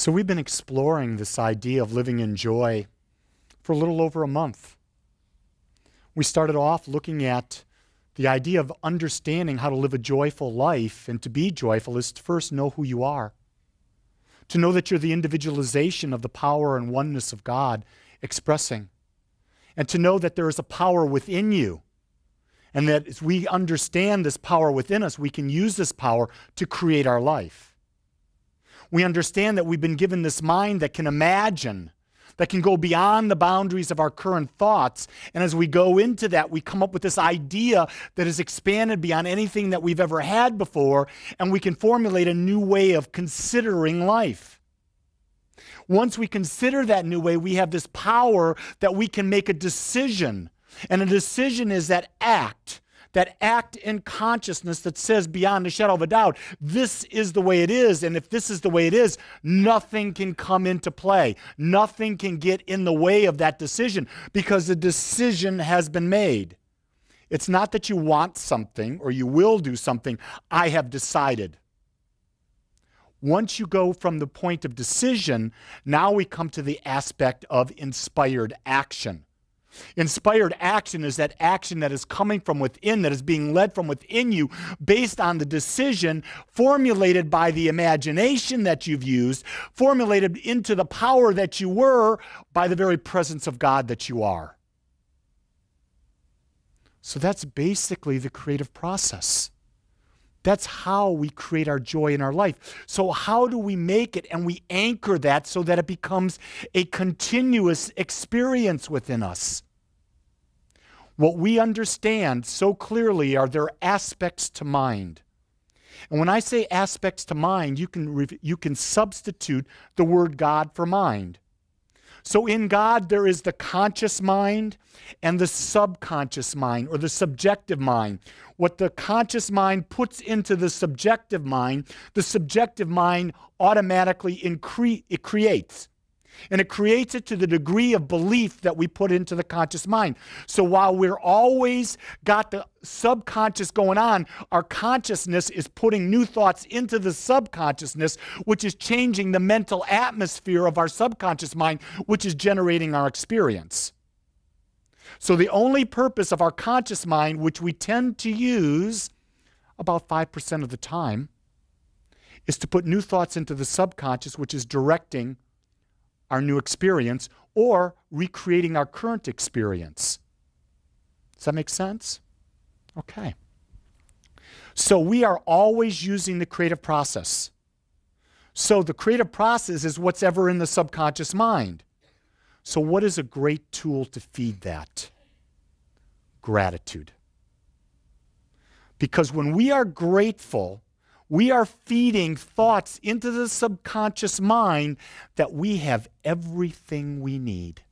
So we've been exploring this idea of living in joy for a little over a month. We started off looking at the idea of understanding how to live a joyful life, and to be joyful is to first know who you are. To know that you're the individualization of the power and oneness of God expressing. And to know that there is a power within you. And that as we understand this power within us, we can use this power to create our life. We understand that we've been given this mind that can imagine, that can go beyond the boundaries of our current thoughts. And as we go into that, we come up with this idea that is expanded beyond anything that we've ever had before, and we can formulate a new way of considering life. Once we consider that new way, we have this power that we can make a decision. And a decision is that act in consciousness that says beyond a shadow of a doubt, this is the way it is. And if this is the way it is, nothing can come into play. Nothing can get in the way of that decision because the decision has been made. It's not that you want something or you will do something. I have decided. Once you go from the point of decision, now we come to the aspect of inspired action. Inspired action is that action that is coming from within, that is being led from within you based on the decision formulated by the imagination that you've used, formulated into the power that you were by the very presence of God that you are. So that's basically the creative process. That's how we create our joy in our life. So how do we make it and we anchor that so that it becomes a continuous experience within us? What we understand so clearly are there aspects to mind. And when I say aspects to mind, you can substitute the word God for mind. So in God, there is the conscious mind and the subconscious mind, or the subjective mind. What the conscious mind puts into the subjective mind automatically it creates. And it creates it to the degree of belief that we put into the conscious mind. So while we're always got the subconscious going on, our consciousness is putting new thoughts into the subconsciousness, which is changing the mental atmosphere of our subconscious mind, which is generating our experience. So the only purpose of our conscious mind, which we tend to use about 5% of the time, is to put new thoughts into the subconscious, which is directing our new experience or recreating our current experience. Does that make sense? Okay. So we are always using the creative process. So the creative process is what's ever in the subconscious mind. So what is a great tool to feed that? Gratitude. Because when we are grateful, we are feeding thoughts into the subconscious mind that we have everything we need.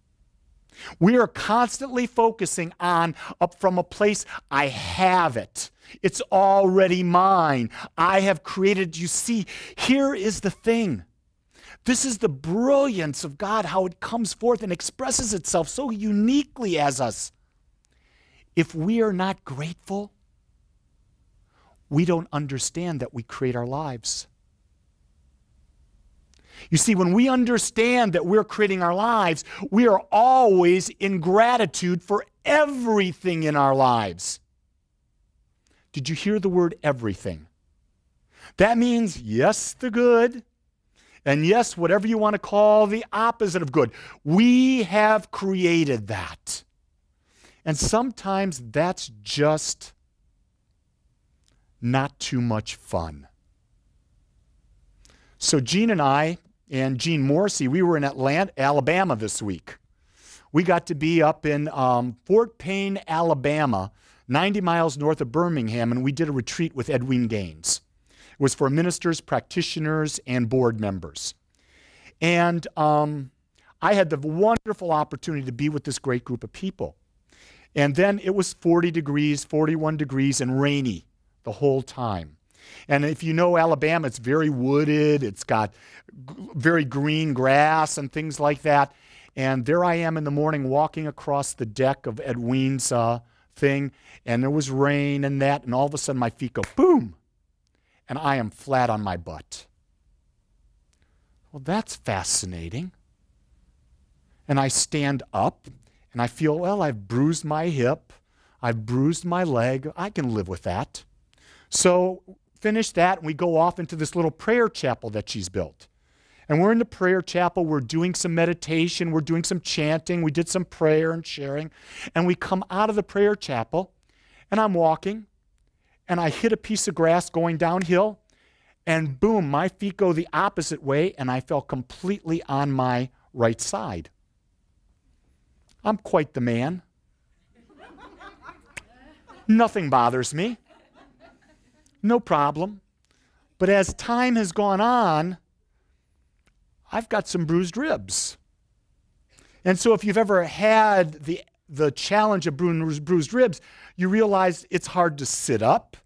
We are constantly focusing on up from a place, I have it. It's already mine. I have created. You see, here is the thing. This is the brilliance of God, how it comes forth and expresses itself so uniquely as us. If we are not grateful, we don't understand that we create our lives. You see, when we understand that we're creating our lives, we are always in gratitude for everything in our lives. Did you hear the word everything? That means yes, the good, and yes, whatever you want to call the opposite of good. We have created that. And sometimes that's just not too much fun. So Gene and I, and Gene Morrissey, we were in Alabama this week. We got to be up in Fort Payne, Alabama, 90 miles north of Birmingham, and we did a retreat with Edwin Gaines. It was for ministers, practitioners, and board members. And I had the wonderful opportunity to be with this great group of people. And then it was 40 degrees, 41 degrees, and rainy the whole time. And if you know Alabama, it's very wooded. It's got very green grass and things like that. And there I am in the morning walking across the deck of Edwin's thing, and there was rain and that, and all of a sudden my feet go boom, and I am flat on my butt. Well, that's fascinating. And I stand up and I feel, well, I've bruised my hip. I've bruised my leg. I can live with that. So finish that and we go off into this little prayer chapel that she's built. And we're in the prayer chapel. We're doing some meditation. We're doing some chanting. We did some prayer and sharing. And we come out of the prayer chapel and I'm walking and I hit a piece of grass going downhill and boom, my feet go the opposite way and I fell completely on my right side. I'm quite the man. Nothing bothers me. No problem. But as time has gone on, I've got some bruised ribs. And so if you've ever had the challenge of bruised ribs, you realize it's hard to sit up,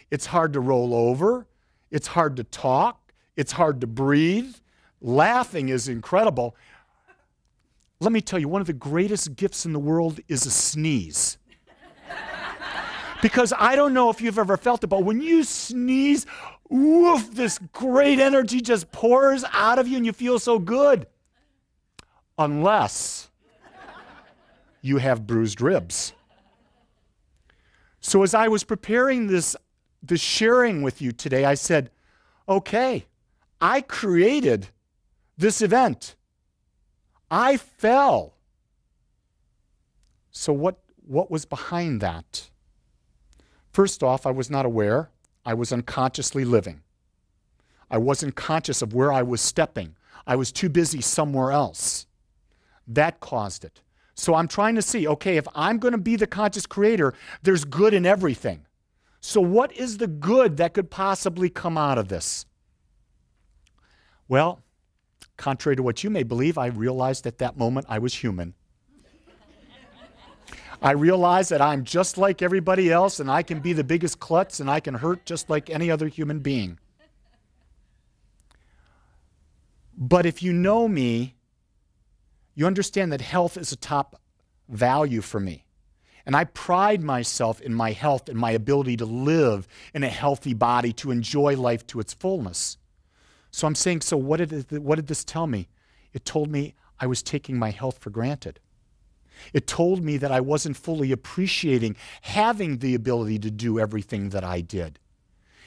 it's hard to roll over, it's hard to talk, it's hard to breathe. Laughing is incredible. Let me tell you, one of the greatest gifts in the world is a sneeze. Because I don't know if you've ever felt it, but when you sneeze, woof, this great energy just pours out of you and you feel so good. Unless you have bruised ribs. So as I was preparing this sharing with you today, I said, okay, I created this event. I fell. So what was behind that? First off, I was not aware. I was unconsciously living. I wasn't conscious of where I was stepping. I was too busy somewhere else. That caused it. So I'm trying to see, okay, if I'm going to be the conscious creator, there's good in everything. So what is the good that could possibly come out of this? Well, contrary to what you may believe, I realized at that moment I was human. I realize that I'm just like everybody else and I can be the biggest klutz and I can hurt just like any other human being. But if you know me, you understand that health is a top value for me. And I pride myself in my health and my ability to live in a healthy body, to enjoy life to its fullness. So I'm saying, so what did this tell me? It told me I was taking my health for granted. It told me that I wasn't fully appreciating having the ability to do everything that I did.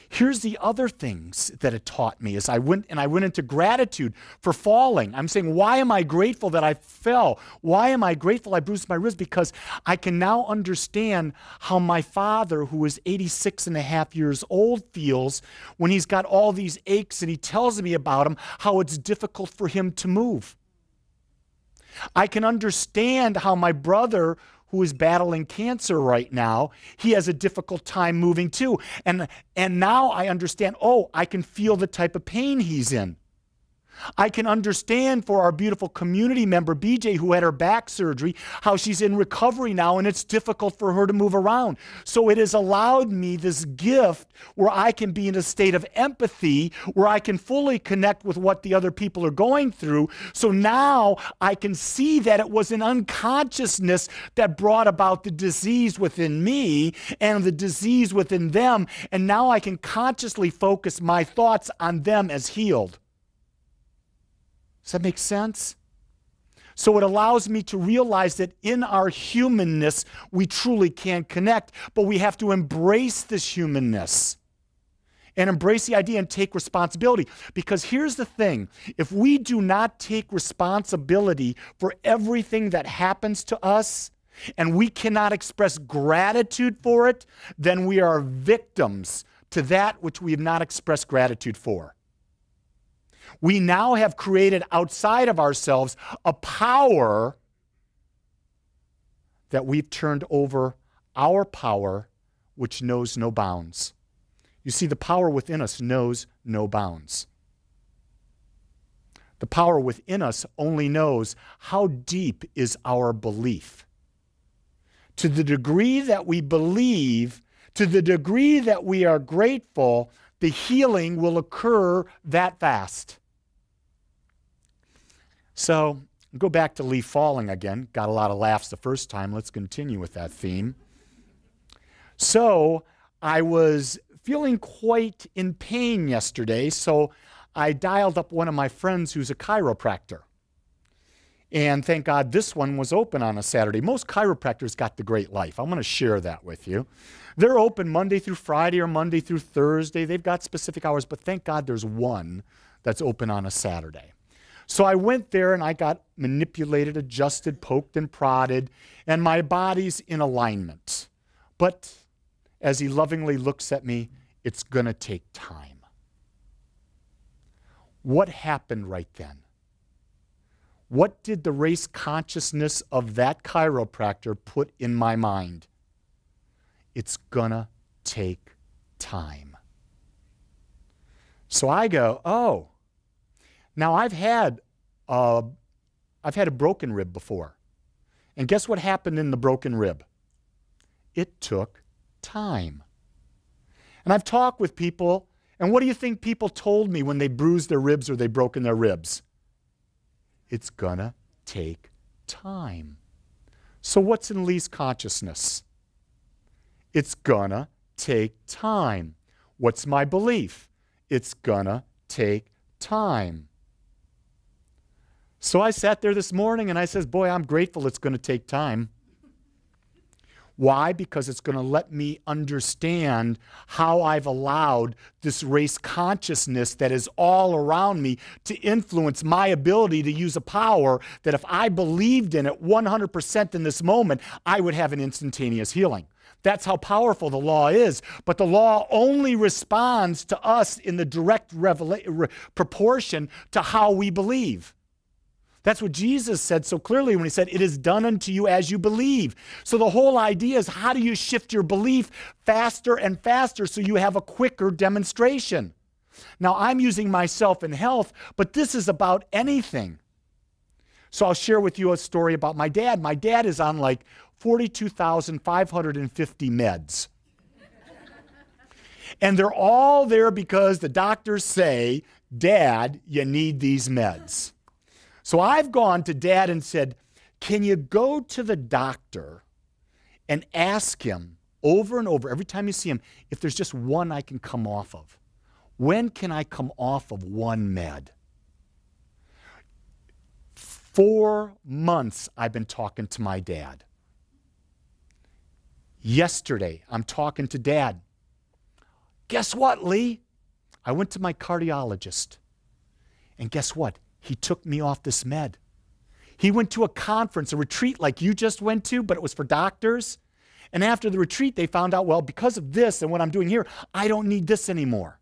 Here's the other things that it taught me as I went into gratitude for falling. I'm saying, why am I grateful that I fell? Why am I grateful I bruised my ribs? Because I can now understand how my father, who is 86 and a half years old, feels when he's got all these aches and he tells me about them, how it's difficult for him to move. I can understand how my brother, who is battling cancer right now, he has a difficult time moving too. And now I understand, oh, I can feel the type of pain he's in. I can understand for our beautiful community member, BJ, who had her back surgery, how she's in recovery now and it's difficult for her to move around. So it has allowed me this gift where I can be in a state of empathy, where I can fully connect with what the other people are going through. So now I can see that it was an unconsciousness that brought about the disease within me and the disease within them. And now I can consciously focus my thoughts on them as healed. Does that make sense? So it allows me to realize that in our humanness, we truly can connect, but we have to embrace this humanness and embrace the idea and take responsibility. Because here's the thing, if we do not take responsibility for everything that happens to us, and we cannot express gratitude for it, then we are victims to that which we have not expressed gratitude for. We now have created outside of ourselves a power that we've turned over our power, which knows no bounds. You see, the power within us knows no bounds. The power within us only knows how deep is our belief. To the degree that we believe, to the degree that we are grateful, the healing will occur that fast. So, go back to Lee falling again. Got a lot of laughs the first time. Let's continue with that theme. So, I was feeling quite in pain yesterday, so I dialed up one of my friends who's a chiropractor. And thank God this one was open on a Saturday. Most chiropractors got the great life. I'm going to share that with you. They're open Monday through Friday or Monday through Thursday. They've got specific hours, but thank God there's one that's open on a Saturday. So I went there and I got manipulated, adjusted, poked and prodded, and my body's in alignment. But as he lovingly looks at me, it's going to take time. What happened right then? What did the race consciousness of that chiropractor put in my mind? It's gonna take time. So I go, oh, now I've had a broken rib before. And guess what happened in the broken rib? It took time. And I've talked with people, and what do you think people told me when they bruised their ribs or they broken their ribs? It's gonna take time. So what's in Lee's consciousness? It's gonna take time. What's my belief? It's gonna take time. So I sat there this morning and I says, boy, I'm grateful it's gonna take time. Why? Because it's going to let me understand how I've allowed this race consciousness that is all around me to influence my ability to use a power that if I believed in it 100% in this moment, I would have an instantaneous healing. That's how powerful the law is. But the law only responds to us in the direct proportion to how we believe. That's what Jesus said so clearly when he said, it is done unto you as you believe. So the whole idea is how do you shift your belief faster and faster so you have a quicker demonstration? Now, I'm using myself in health, but this is about anything. So I'll share with you a story about my dad. My dad is on like 42,550 meds. And they're all there because the doctors say, Dad, you need these meds. So I've gone to Dad and said, can you go to the doctor and ask him over and over, every time you see him, if there's just one I can come off of? When can I come off of one med? 4 months I've been talking to my dad. Yesterday, I'm talking to Dad. Guess what, Lee? I went to my cardiologist. And guess what? He took me off this med. He went to a conference, a retreat like you just went to, but it was for doctors. And after the retreat, they found out, well, because of this and what I'm doing here, I don't need this anymore.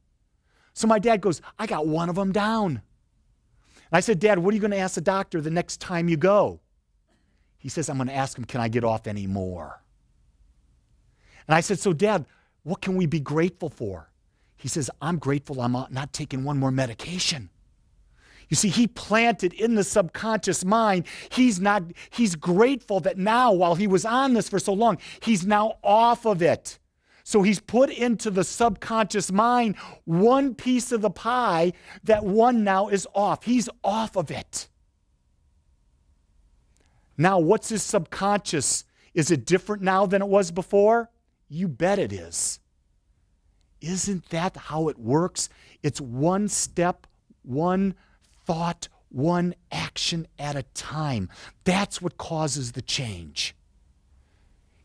So my dad goes, I got one of them down. And I said, Dad, what are you going to ask the doctor the next time you go? He says, I'm going to ask him, can I get off any more? And I said, so Dad, what can we be grateful for? He says, I'm grateful I'm not taking one more medication. You see, he planted in the subconscious mind, he's grateful that now, while he was on this for so long, he's now off of it. So he's put into the subconscious mind one piece of the pie that one now is off. He's off of it. Now, what's his subconscious? Is it different now than it was before? You bet it is. Isn't that how it works? It's one step, one thought, one action at a time. That's what causes the change.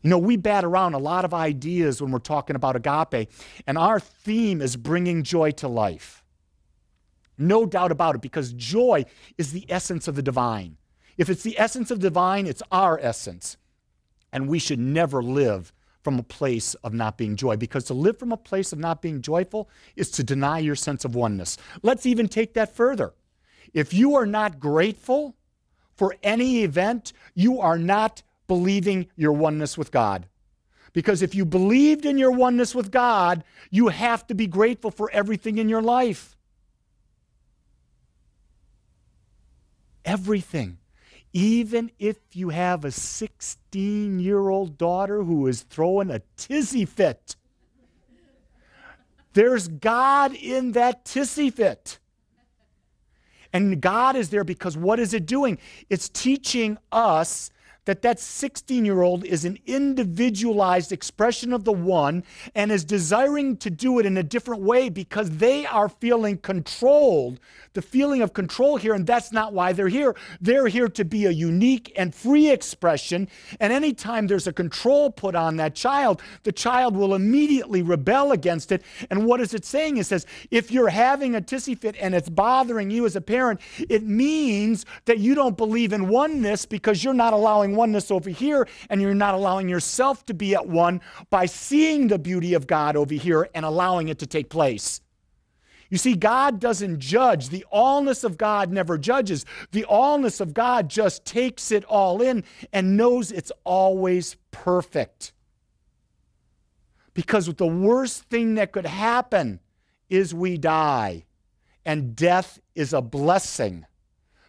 You know, we bat around a lot of ideas when we're talking about agape, and our theme is bringing joy to life. No doubt about it, because joy is the essence of the divine. If it's the essence of the divine, it's our essence. And we should never live from a place of not being joy, because to live from a place of not being joyful is to deny your sense of oneness. Let's even take that further. If you are not grateful for any event, you are not believing your oneness with God. Because if you believed in your oneness with God, you have to be grateful for everything in your life. Everything. Even if you have a 16-year-old daughter who is throwing a tizzy fit, there's God in that tizzy fit. And God is there because what is it doing? It's teaching us that 16-year-old is an individualized expression of the one and is desiring to do it in a different way because they are feeling controlled, the feeling of control here, and that's not why they're here. They're here to be a unique and free expression, and anytime there's a control put on that child, the child will immediately rebel against it. And what is it saying? It says, if you're having a tissy fit and it's bothering you as a parent, it means that you don't believe in oneness because you're not allowing oneness over here, and you're not allowing yourself to be at one by seeing the beauty of God over here and allowing it to take place. You see, God doesn't judge. The allness of God never judges. The allness of God just takes it all in and knows it's always perfect. Because the worst thing that could happen is we die, and death is a blessing.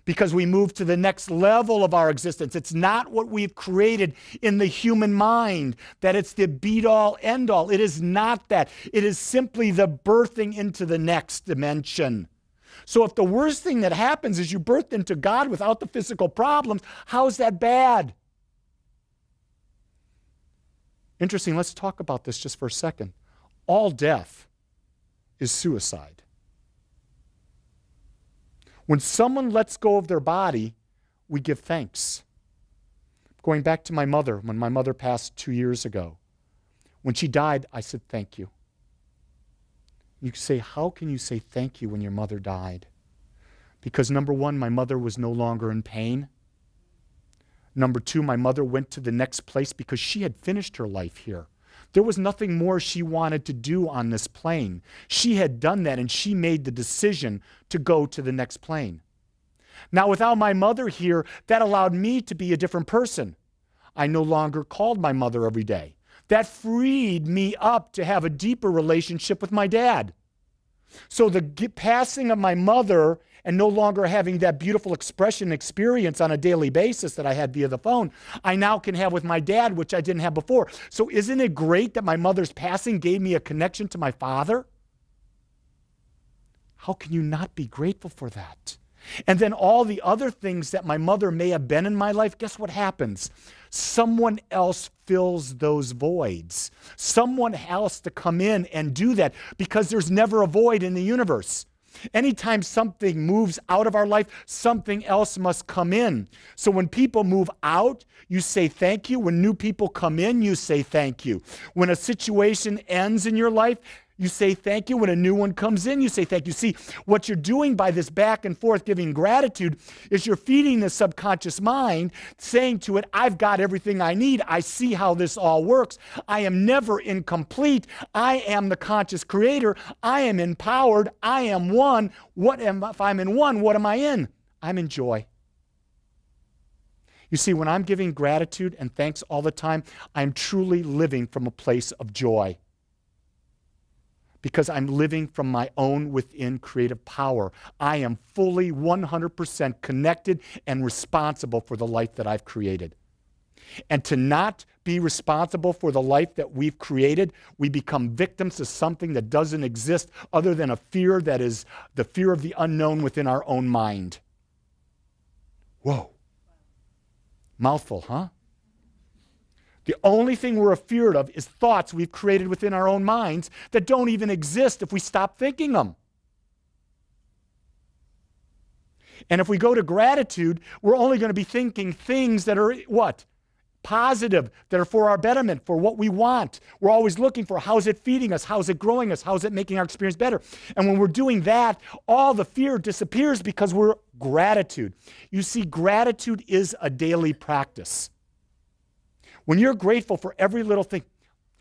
Because we move to the next level of our existence. It's not what we've created in the human mind, that it's the be-all, end-all. It is not that. It is simply the birthing into the next dimension. So if the worst thing that happens is you birth into God without the physical problems, how is that bad? Interesting, let's talk about this just for a second. All death is suicide. When someone lets go of their body, we give thanks. Going back to my mother, when my mother passed 2 years ago, when she died, I said, thank you. You say, how can you say thank you when your mother died? Because number one, my mother was no longer in pain. Number two, my mother went to the next place because she had finished her life here. There was nothing more she wanted to do on this plane. She had done that, and she made the decision to go to the next plane. Now, without my mother here, that allowed me to be a different person. I no longer called my mother every day. That freed me up to have a deeper relationship with my dad. So the passing of my mother and no longer having that beautiful expression experience on a daily basis that I had via the phone, I now can have with my dad, which I didn't have before. So isn't it great that my mother's passing gave me a connection to my father? How can you not be grateful for that? And then all the other things that my mother may have been in my life, guess what happens? Someone else fills those voids. Someone else to come in and do that, because there's never a void in the universe. Anytime something moves out of our life, something else must come in. So when people move out, you say thank you. When new people come in, you say thank you. When a situation ends in your life, you say thank you. When a new one comes in, you say thank you. See, what you're doing by this back and forth giving gratitude is you're feeding the subconscious mind, saying to it, I've got everything I need. I see how this all works. I am never incomplete. I am the conscious creator. I am empowered. I am one. If I'm in one, what am I in? I'm in joy. You see, when I'm giving gratitude and thanks all the time, I'm truly living from a place of joy. Because I'm living from my own within creative power. I am fully 100% connected and responsible for the life that I've created. And to not be responsible for the life that we've created, we become victims to something that doesn't exist other than a fear that is the fear of the unknown within our own mind. Whoa. Mouthful, huh? The only thing we're afeared of is thoughts we've created within our own minds that don't even exist if we stop thinking them. And if we go to gratitude, we're only going to be thinking things that are what? Positive, that are for our betterment, for what we want. We're always looking for how's it feeding us, how's it growing us, how's it making our experience better. And when we're doing that, all the fear disappears because we're gratitude. You see, gratitude is a daily practice. When you're grateful for every little thing.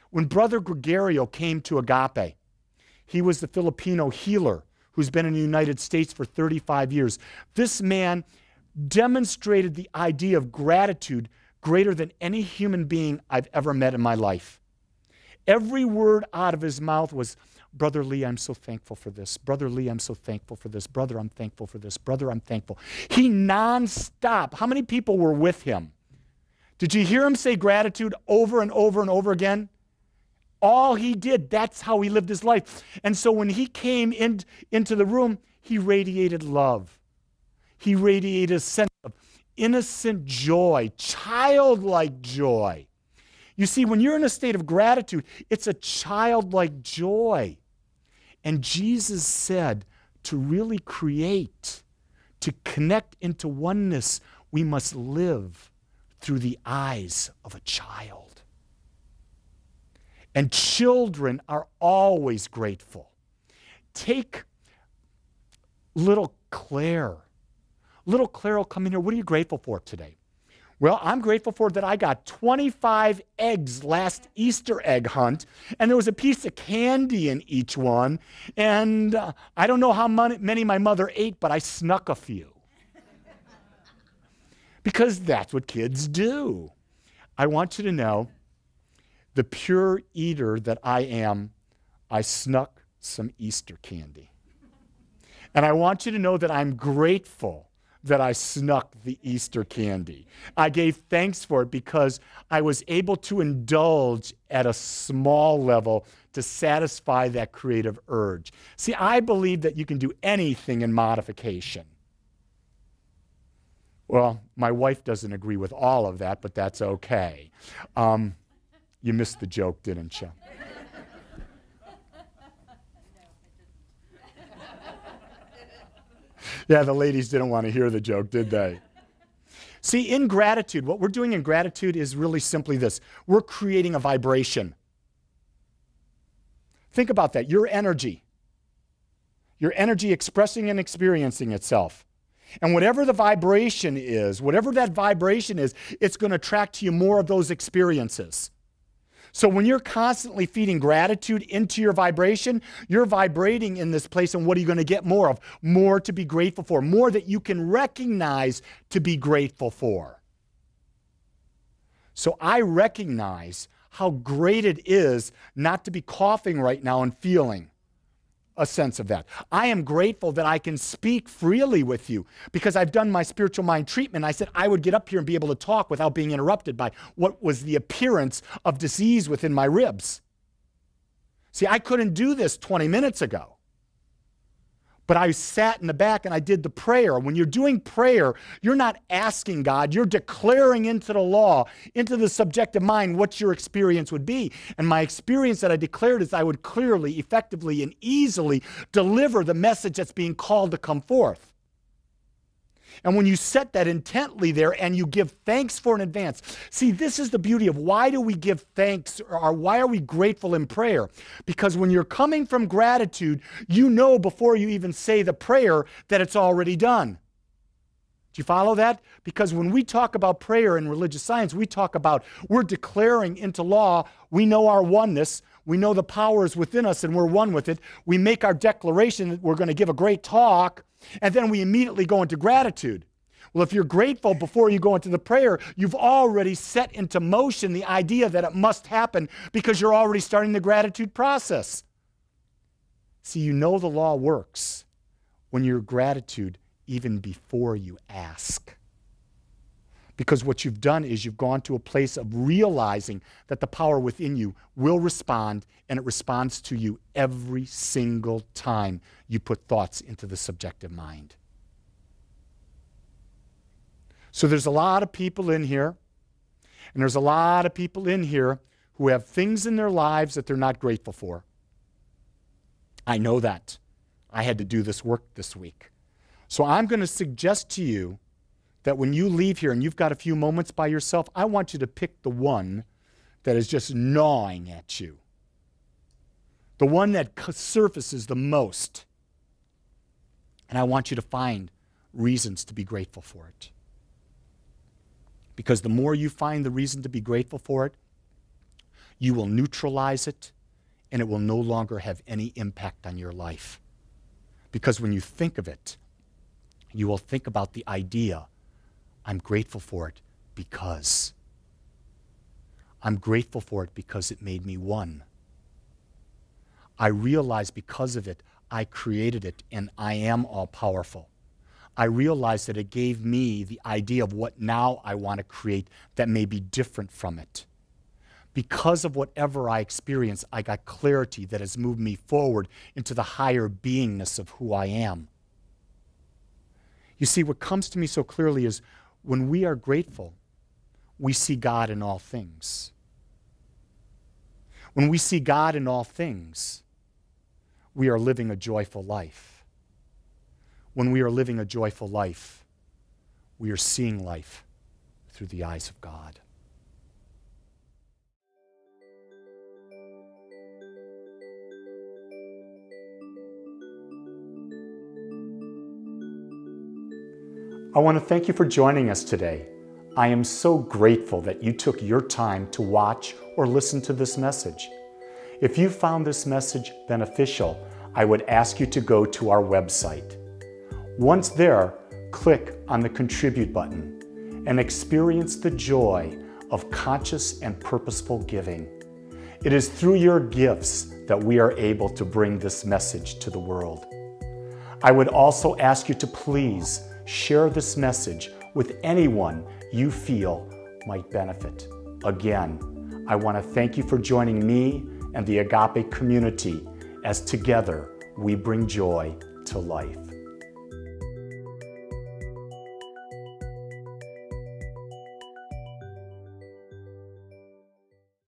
When Brother Gregorio came to Agape, he was the Filipino healer who's been in the United States for 35 years. This man demonstrated the idea of gratitude greater than any human being I've ever met in my life. Every word out of his mouth was, Brother Lee, I'm so thankful for this. Brother Lee, I'm so thankful for this. Brother, I'm thankful for this. Brother, I'm thankful. He nonstop. How many people were with him? Did you hear him say gratitude over and over and over again? All he did, that's how he lived his life. And so when he came into the room, he radiated love. He radiated a sense of innocent joy, childlike joy. You see, when you're in a state of gratitude, it's a childlike joy. And Jesus said to really create, to connect into oneness, we must live through the eyes of a child. And children are always grateful. Take little Claire. Little Claire will come in here. What are you grateful for today? Well, I'm grateful for that I got 25 eggs last Easter egg hunt, and there was a piece of candy in each one, and I don't know how many my mother ate, but I snuck a few. Because that's what kids do. I want you to know, the pure eater that I am, I snuck some Easter candy. And I want you to know that I'm grateful that I snuck the Easter candy. I gave thanks for it because I was able to indulge at a small level to satisfy that creative urge. See, I believe that you can do anything in modification. Well, my wife doesn't agree with all of that, but that's okay. You missed the joke, didn't you? Yeah, the ladies didn't want to hear the joke, did they? See, in gratitude, what we're doing in gratitude is really simply this. We're creating a vibration. Think about that. Your energy expressing and experiencing itself. And whatever the vibration is, whatever that vibration is, it's going to attract to you more of those experiences. So when you're constantly feeding gratitude into your vibration, you're vibrating in this place, and what are you going to get more of? More to be grateful for, more that you can recognize to be grateful for. So I recognize how great it is not to be coughing right now and feeling a sense of that. I am grateful that I can speak freely with you because I've done my spiritual mind treatment. I said I would get up here and be able to talk without being interrupted by what was the appearance of disease within my ribs. See, I couldn't do this 20 minutes ago. But I sat in the back and I did the prayer. When you're doing prayer, you're not asking God, you're declaring into the law, into the subjective mind, what your experience would be. And my experience that I declared is I would clearly, effectively, and easily deliver the message that's being called to come forth. And when you set that intently there and you give thanks for in advance. See, this is the beauty of why do we give thanks or why are we grateful in prayer? Because when you're coming from gratitude, you know before you even say the prayer that it's already done. Do you follow that? Because when we talk about prayer in religious science, we talk about we're declaring into law, we know our oneness, we know the power is within us and we're one with it. We make our declaration that we're going to give a great talk, and then we immediately go into gratitude. Well, if you're grateful before you go into the prayer, you've already set into motion the idea that it must happen because you're already starting the gratitude process. See, you know the law works when you're gratitude even before you ask. Because what you've done is you've gone to a place of realizing that the power within you will respond, and it responds to you every single time you put thoughts into the subjective mind. So there's a lot of people in here, and there's a lot of people in here who have things in their lives that they're not grateful for. I know that. I had to do this work this week. So I'm going to suggest to you that when you leave here and you've got a few moments by yourself, I want you to pick the one that is just gnawing at you. The one that surfaces the most. And I want you to find reasons to be grateful for it. Because the more you find the reason to be grateful for it, you will neutralize it, and it will no longer have any impact on your life. Because when you think of it, you will think about the idea, I'm grateful for it because. I'm grateful for it because it made me one. I realize because of it, I created it and I am all-powerful. I realize that it gave me the idea of what now I want to create that may be different from it. Because of whatever I experience, I got clarity that has moved me forward into the higher beingness of who I am. You see, what comes to me so clearly is When we are grateful, we see God in all things. When we see God in all things, we are living a joyful life. When we are living a joyful life, we are seeing life through the eyes of God. I want to thank you for joining us today. I am so grateful that you took your time to watch or listen to this message. If you found this message beneficial, I would ask you to go to our website. Once there, click on the Contribute button and experience the joy of conscious and purposeful giving. It is through your gifts that we are able to bring this message to the world. I would also ask you to please share this message with anyone you feel might benefit. Again, I want to thank you for joining me and the Agape community as together we bring joy to life.